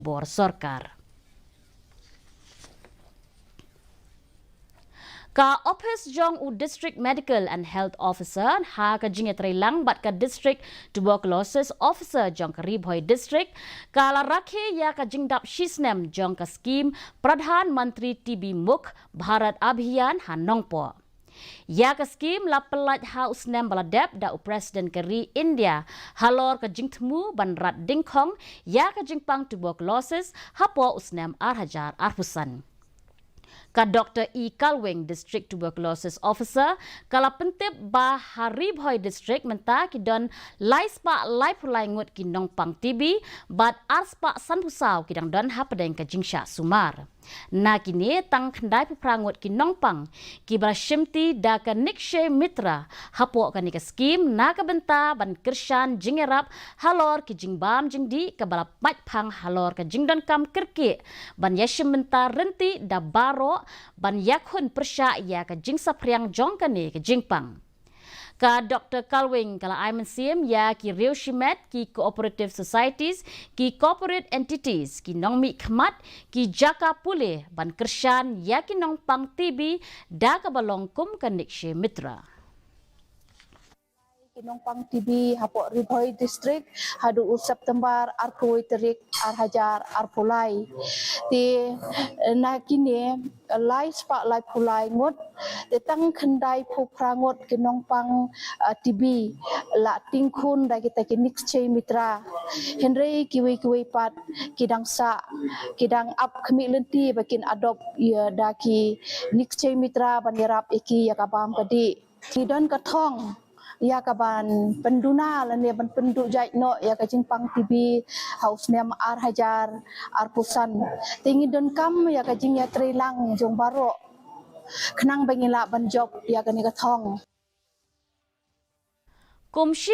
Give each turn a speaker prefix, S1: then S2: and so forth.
S1: bor sorkar. Ka Office Jong U District Medical and Health Officer ha ka jinge lang bat ka District Tuberculosis Officer jong ka Ribhoi District kala rakhe ya ka jingdap shisnem jong ka scheme Pradhan Mantri TB Mukh Bharat Abhiyan ha nongpo. Ya ka scheme la pelat ha usnem baladep da Presiden keri India halor ka jingtmu ban rat dingkong ya ka jingpang tuberculosis hapo usnem arhajar arpusan. Ka Dr. E. Kalwing, District Tuberculosis Officer, kala pentip ba Haribhoi District menta ki don laispa laipulai ngut ki nongpang TB, bat arspa sanpusau ki dang don hapadeng ka jingsha sumar. Na kini tang kandai puprangut ki nongpang, ki brashimti da ka nikshe mitra, hapo ka nika scheme na ka benta ban kershan jingerap halor ki jingbam jingdi ka balap pang halor ka jingdon kam kerki, ban yashim menta renti da baro ban yakhun persya ya ka jingsa priang jong ka ni ka jingpang. Ka Dr. Kalwing kala Aiman Sim ya ki Rio Shimet ki cooperative societies ki corporate entities ki nongmi khmat ki jaka pule ban kershan ya ki nongpang TB da ka balongkum ka nikshe mitra.
S2: Kinongpang TB hapok Ribhoi District hadu September arkoi terik arhajar arpulai ti na kini lai spa lai pulai ngut te tang khandai phu prangot kinongpang TB la tingkhun da kita kinik chei mitra henry kiwi pat kidang sa kidang up khmi lenti bakin adopt ya da ki nik chei mitra banirap iki yakabam kadi kidon kathong ya kaban penduna lane ban penduk jai no ya ka jingpang TB haus nem arhajar arpusan tingi don kam ya ka jing ya trilang jong baro khnang bangila ban job ya ka ni ka thong
S1: Kumshi